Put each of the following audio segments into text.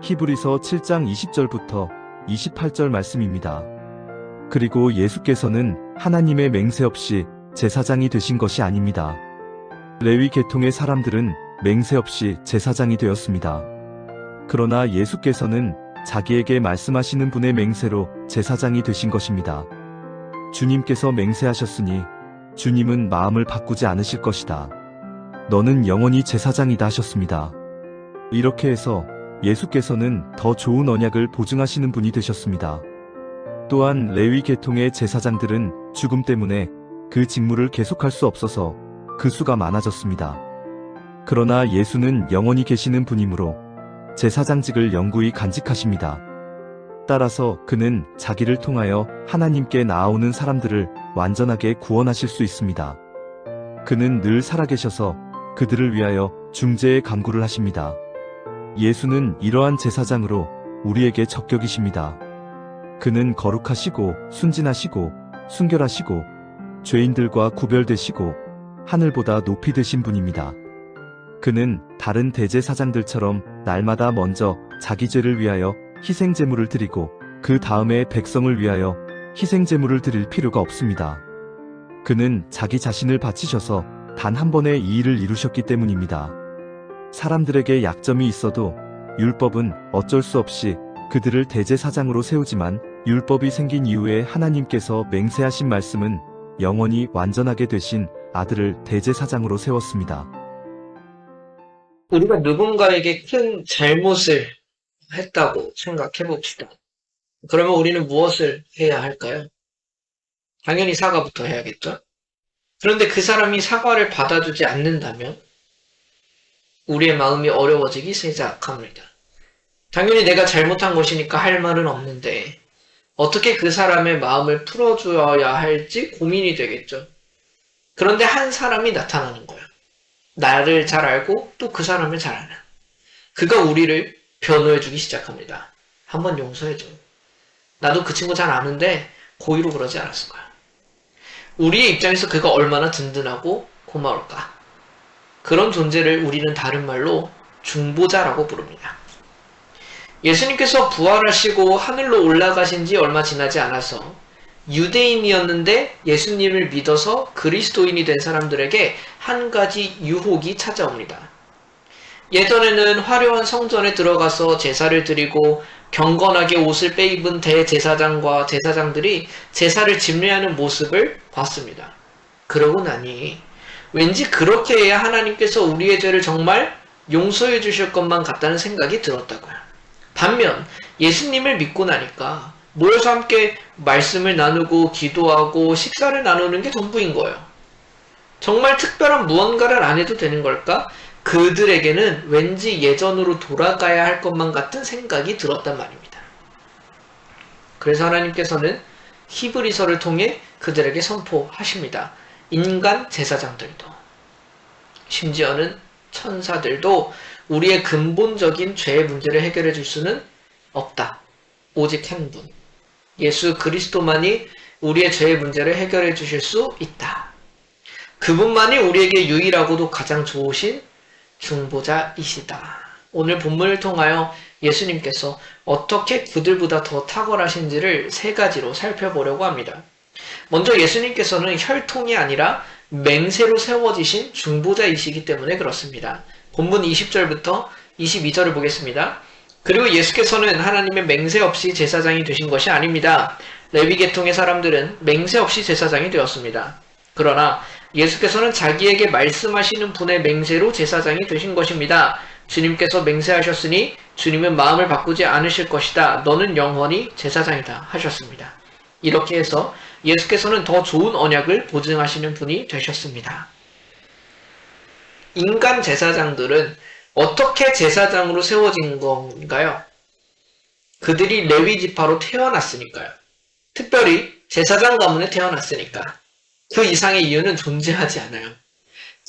히브리서 7장 20절부터 28절 말씀입니다. 그리고 예수께서는 하나님의 맹세 없이 제사장이 되신 것이 아닙니다. 레위 계통의 사람들은 맹세 없이 제사장이 되었습니다. 그러나 예수께서는 자기에게 말씀하시는 분의 맹세로 제사장이 되신 것입니다. 주님께서 맹세하셨으니 주님은 마음을 바꾸지 않으실 것이다. 너는 영원히 제사장이다 하셨습니다. 이렇게 해서 예수께서는 더 좋은 언약을 보증하시는 분이 되셨습니다. 또한 레위 계통의 제사장들은 죽음 때문에 그 직무를 계속할 수 없어서 그 수가 많아졌습니다. 그러나 예수는 영원히 계시는 분이므로 제사장직을 영구히 간직하십니다. 따라서 그는 자기를 통하여 하나님께 나아오는 사람들을 완전하게 구원하실 수 있습니다. 그는 늘 살아계셔서 그들을 위하여 중재의 간구를 하십니다. 예수는 이러한 제사장으로 우리에게 적격이십니다. 그는 거룩하시고 순진하시고 순결하시고 죄인들과 구별되시고 하늘보다 높이 되신 분입니다. 그는 다른 대제사장들처럼 날마다 먼저 자기 죄를 위하여 희생제물을 드리고 그 다음에 백성을 위하여 희생제물을 드릴 필요가 없습니다. 그는 자기 자신을 바치셔서 단 한 번에 이 일을 이루셨기 때문입니다. 사람들에게 약점이 있어도 율법은 어쩔 수 없이 그들을 대제사장으로 세우지만 율법이 생긴 이후에 하나님께서 맹세하신 말씀은 영원히 완전하게 되신 아들을 대제사장으로 세웠습니다. 우리가 누군가에게 큰 잘못을 했다고 생각해 봅시다. 그러면 우리는 무엇을 해야 할까요? 당연히 사과부터 해야겠죠? 그런데 그 사람이 사과를 받아주지 않는다면 우리의 마음이 어려워지기 시작합니다. 당연히 내가 잘못한 것이니까 할 말은 없는데 어떻게 그 사람의 마음을 풀어줘야 할지 고민이 되겠죠. 그런데 한 사람이 나타나는 거야. 나를 잘 알고 또 그 사람을 잘 아는. 그가 우리를 변호해주기 시작합니다. 한번 용서해줘. 나도 그 친구 잘 아는데 고의로 그러지 않았을 거야. 우리의 입장에서 그가 얼마나 든든하고 고마울까. 그런 존재를 우리는 다른 말로 중보자라고 부릅니다. 예수님께서 부활하시고 하늘로 올라가신 지 얼마 지나지 않아서 유대인이었는데 예수님을 믿어서 그리스도인이 된 사람들에게 한 가지 유혹이 찾아옵니다. 예전에는 화려한 성전에 들어가서 제사를 드리고 경건하게 옷을 빼입은 대제사장과 제사장들이 제사를 집례하는 모습을 봤습니다. 그러고 나니 왠지 그렇게 해야 하나님께서 우리의 죄를 정말 용서해 주실 것만 같다는 생각이 들었다고요. 반면 예수님을 믿고 나니까 모여서 함께 말씀을 나누고 기도하고 식사를 나누는 게 전부인 거예요. 정말 특별한 무언가를 안 해도 되는 걸까? 그들에게는 왠지 예전으로 돌아가야 할 것만 같은 생각이 들었단 말입니다. 그래서 하나님께서는 히브리서를 통해 그들에게 선포하십니다. 인간 제사장들도 심지어는 천사들도 우리의 근본적인 죄의 문제를 해결해 줄 수는 없다. 오직 한 분, 예수 그리스도만이 우리의 죄의 문제를 해결해 주실 수 있다. 그분만이 우리에게 유일하고도 가장 좋으신 중보자이시다. 오늘 본문을 통하여 예수님께서 어떻게 그들보다 더 탁월하신지를 세 가지로 살펴보려고 합니다. 먼저 예수님께서는 혈통이 아니라 맹세로 세워지신 중보자이시기 때문에 그렇습니다. 본문 20절부터 22절을 보겠습니다. 그리고 예수께서는 하나님의 맹세 없이 제사장이 되신 것이 아닙니다. 레위 계통의 사람들은 맹세 없이 제사장이 되었습니다. 그러나 예수께서는 자기에게 말씀하시는 분의 맹세로 제사장이 되신 것입니다. 주님께서 맹세하셨으니 주님은 마음을 바꾸지 않으실 것이다. 너는 영원히 제사장이다 하셨습니다. 이렇게 해서 예수께서는 더 좋은 언약을 보증하시는 분이 되셨습니다. 인간 제사장들은 어떻게 제사장으로 세워진 건가요? 그들이 레위 지파로 태어났으니까요. 특별히 제사장 가문에 태어났으니까. 그 이상의 이유는 존재하지 않아요.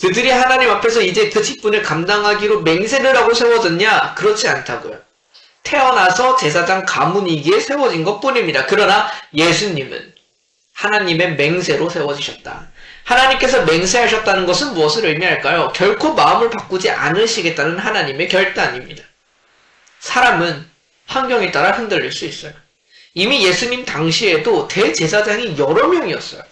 그들이 하나님 앞에서 이제 그 직분을 감당하기로 맹세를 하고 세워졌냐? 그렇지 않다고요. 태어나서 제사장 가문이기에 세워진 것뿐입니다. 그러나 예수님은 하나님의 맹세로 세워지셨다. 하나님께서 맹세하셨다는 것은 무엇을 의미할까요? 결코 마음을 바꾸지 않으시겠다는 하나님의 결단입니다. 사람은 환경에 따라 흔들릴 수 있어요. 이미 예수님 당시에도 대제사장이 여러 명이었어요.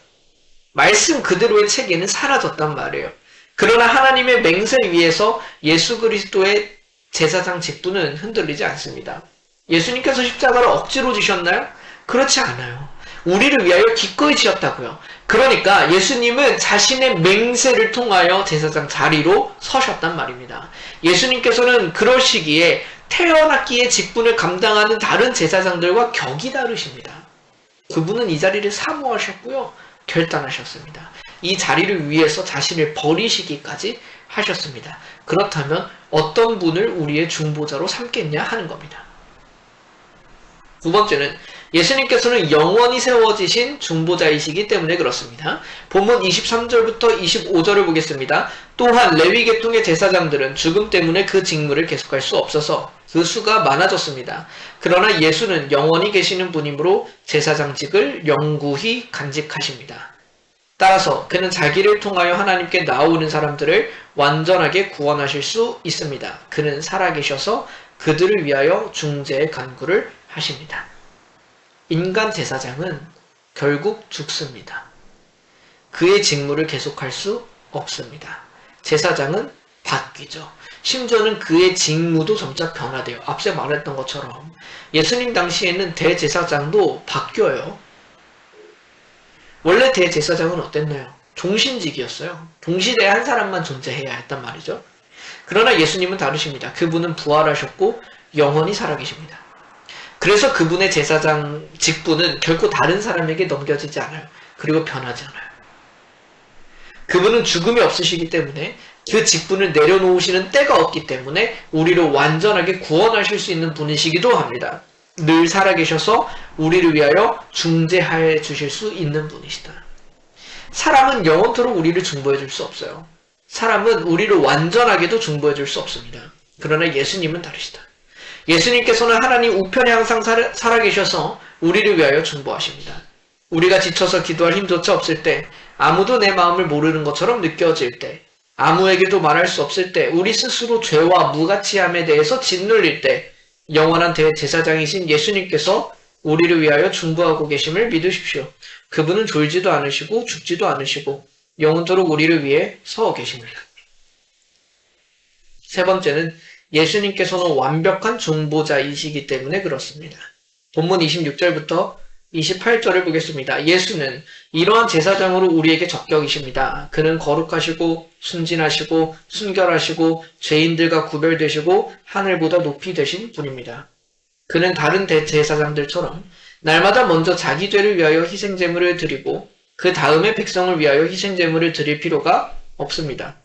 말씀 그대로의 체계는 사라졌단 말이에요. 그러나 하나님의 맹세 위에서 예수 그리스도의 제사장 직분은 흔들리지 않습니다. 예수님께서 십자가를 억지로 지셨나요? 그렇지 않아요. 우리를 위하여 기꺼이 지었다고요. 그러니까 예수님은 자신의 맹세를 통하여 제사장 자리로 서셨단 말입니다. 예수님께서는 그러시기에 태어났기에 직분을 감당하는 다른 제사장들과 격이 다르십니다. 그분은 이 자리를 사모하셨고요. 결단하셨습니다. 이 자리를 위해서 자신을 버리시기까지 하셨습니다. 그렇다면 어떤 분을 우리의 중보자로 삼겠냐 하는 겁니다. 두 번째는 예수님께서는 영원히 세워지신 중보자이시기 때문에 그렇습니다. 본문 23절부터 25절을 보겠습니다. 또한 레위 계통의 제사장들은 죽음 때문에 그 직무를 계속할 수 없어서 그 수가 많아졌습니다. 그러나 예수는 영원히 계시는 분이므로 제사장직을 영구히 간직하십니다. 따라서 그는 자기를 통하여 하나님께 나오는 사람들을 완전하게 구원하실 수 있습니다. 그는 살아계셔서 그들을 위하여 중재의 간구를 하십니다. 인간 제사장은 결국 죽습니다. 그의 직무를 계속할 수 없습니다. 제사장은 바뀌죠. 심지어는 그의 직무도 점차 변화돼요. 앞서 말했던 것처럼 예수님 당시에는 대제사장도 바뀌어요. 원래 대제사장은 어땠나요? 종신직이었어요. 동시대에 한 사람만 존재해야 했단 말이죠. 그러나 예수님은 다르십니다. 그분은 부활하셨고 영원히 살아계십니다. 그래서 그분의 제사장 직분은 결코 다른 사람에게 넘겨지지 않아요. 그리고 변하지 않아요. 그분은 죽음이 없으시기 때문에 그 직분을 내려놓으시는 때가 없기 때문에 우리를 완전하게 구원하실 수 있는 분이시기도 합니다. 늘 살아계셔서 우리를 위하여 중재해 주실 수 있는 분이시다. 사람은 영원토록 우리를 중보해 줄 수 없어요. 사람은 우리를 완전하게도 중보해 줄 수 없습니다. 그러나 예수님은 다르시다. 예수님께서는 하나님 우편에 항상 살아계셔서 우리를 위하여 중보하십니다. 우리가 지쳐서 기도할 힘조차 없을 때, 아무도 내 마음을 모르는 것처럼 느껴질 때, 아무에게도 말할 수 없을 때, 우리 스스로 죄와 무가치함에 대해서 짓눌릴 때, 영원한 대제사장이신 예수님께서 우리를 위하여 중보하고 계심을 믿으십시오. 그분은 졸지도 않으시고 죽지도 않으시고 영원토록 우리를 위해 서 계십니다. 세 번째는 예수님께서는 완벽한 중보자이시기 때문에 그렇습니다. 본문 26절부터 28절을 보겠습니다. 예수는 이러한 제사장으로 우리에게 적격이십니다. 그는 거룩하시고 순진하시고 순결하시고 죄인들과 구별되시고 하늘보다 높이 되신 분입니다. 그는 다른 대제사장들처럼 날마다 먼저 자기 죄를 위하여 희생제물을 드리고 그 다음에 백성을 위하여 희생제물을 드릴 필요가 없습니다.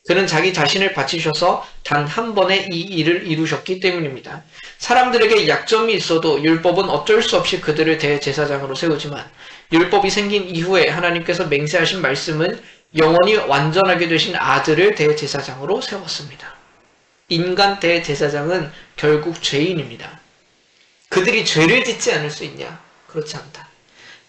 그는 자기 자신을 바치셔서 단 한 번에 이 일을 이루셨기 때문입니다. 사람들에게 약점이 있어도 율법은 어쩔 수 없이 그들을 대제사장으로 세우지만 율법이 생긴 이후에 하나님께서 맹세하신 말씀은 영원히 완전하게 되신 아들을 대제사장으로 세웠습니다. 인간 대제사장은 결국 죄인입니다. 그들이 죄를 짓지 않을 수 있냐? 그렇지 않다.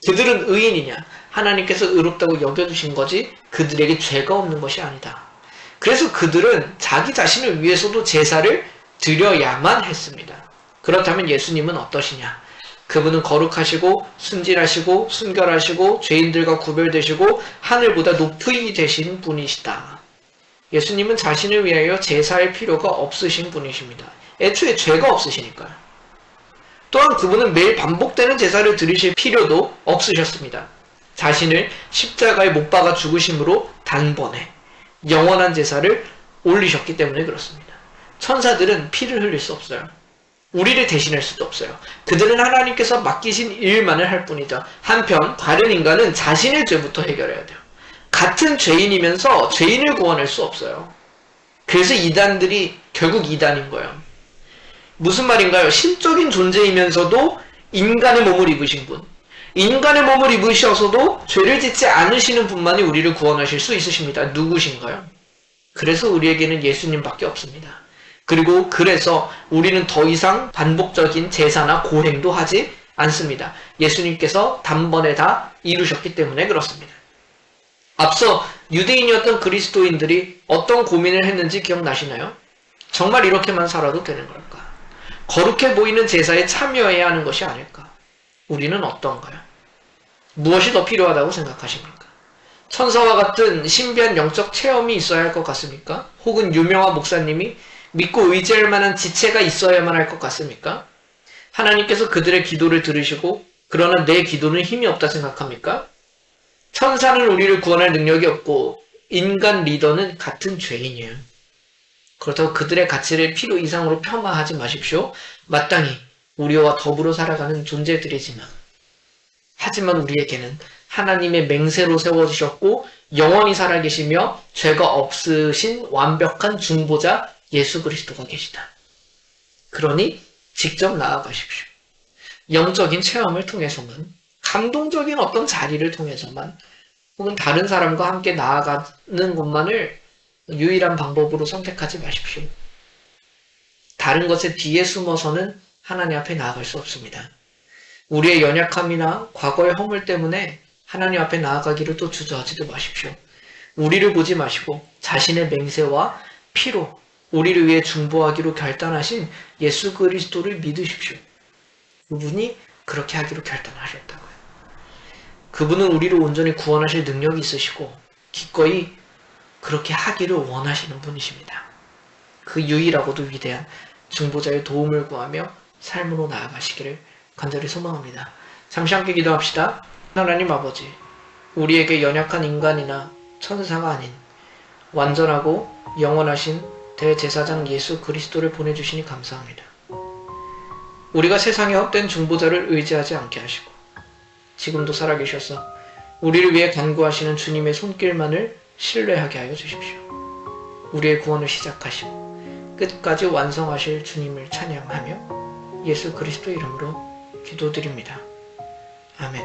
그들은 의인이냐? 하나님께서 의롭다고 여겨주신 거지 그들에게 죄가 없는 것이 아니다. 그래서 그들은 자기 자신을 위해서도 제사를 드려야만 했습니다. 그렇다면 예수님은 어떠시냐? 그분은 거룩하시고 순진하시고 순결하시고 죄인들과 구별되시고 하늘보다 높이 되신 분이시다. 예수님은 자신을 위하여 제사할 필요가 없으신 분이십니다. 애초에 죄가 없으시니까요. 또한 그분은 매일 반복되는 제사를 드리실 필요도 없으셨습니다. 자신을 십자가에 못 박아 죽으심으로 단번에 영원한 제사를 올리셨기 때문에 그렇습니다. 천사들은 피를 흘릴 수 없어요. 우리를 대신할 수도 없어요. 그들은 하나님께서 맡기신 일만을 할 뿐이다. 한편 다른 인간은 자신의 죄부터 해결해야 돼요. 같은 죄인이면서 죄인을 구원할 수 없어요. 그래서 이단들이 결국 이단인 거예요. 무슨 말인가요? 신적인 존재이면서도 인간의 몸을 입으신 분, 인간의 몸을 입으셔서도 죄를 짓지 않으시는 분만이 우리를 구원하실 수 있으십니다. 누구신가요? 그래서 우리에게는 예수님밖에 없습니다. 그리고 그래서 우리는 더 이상 반복적인 제사나 고행도 하지 않습니다. 예수님께서 단번에 다 이루셨기 때문에 그렇습니다. 앞서 유대인이었던 그리스도인들이 어떤 고민을 했는지 기억나시나요? 정말 이렇게만 살아도 되는 걸까? 거룩해 보이는 제사에 참여해야 하는 것이 아닐까? 우리는 어떤가요? 무엇이 더 필요하다고 생각하십니까? 천사와 같은 신비한 영적 체험이 있어야 할 것 같습니까? 혹은 유명한 목사님이 믿고 의지할 만한 지체가 있어야만 할 것 같습니까? 하나님께서 그들의 기도를 들으시고 그러나 내 기도는 힘이 없다 생각합니까? 천사는 우리를 구원할 능력이 없고 인간 리더는 같은 죄인이에요. 그렇다고 그들의 가치를 필요 이상으로 폄하하지 마십시오. 마땅히 우리와 더불어 살아가는 존재들이지만 하지만 우리에게는 하나님의 맹세로 세워주셨고 영원히 살아계시며 죄가 없으신 완벽한 중보자 예수 그리스도가 계시다. 그러니 직접 나아가십시오. 영적인 체험을 통해서만, 감동적인 어떤 자리를 통해서만, 혹은 다른 사람과 함께 나아가는 것만을 유일한 방법으로 선택하지 마십시오. 다른 것의 뒤에 숨어서는 하나님 앞에 나아갈 수 없습니다. 우리의 연약함이나 과거의 허물 때문에 하나님 앞에 나아가기를 또 주저하지도 마십시오. 우리를 보지 마시고 자신의 맹세와 피로 우리를 위해 중보하기로 결단하신 예수 그리스도를 믿으십시오. 그분이 그렇게 하기로 결단하셨다고요. 그분은 우리를 온전히 구원하실 능력이 있으시고 기꺼이 그렇게 하기를 원하시는 분이십니다. 그 유일하고도 위대한 중보자의 도움을 구하며 삶으로 나아가시기를 간절히 소망합니다. 잠시 함께 기도합시다. 하나님 아버지, 우리에게 연약한 인간이나 천사가 아닌 완전하고 영원하신 대제사장 예수 그리스도를 보내주시니 감사합니다. 우리가 세상의 헛된 중보자를 의지하지 않게 하시고 지금도 살아계셔서 우리를 위해 간구하시는 주님의 손길만을 신뢰하게 하여 주십시오. 우리의 구원을 시작하시고 끝까지 완성하실 주님을 찬양하며 예수 그리스도 이름으로 기도드립니다. 아멘.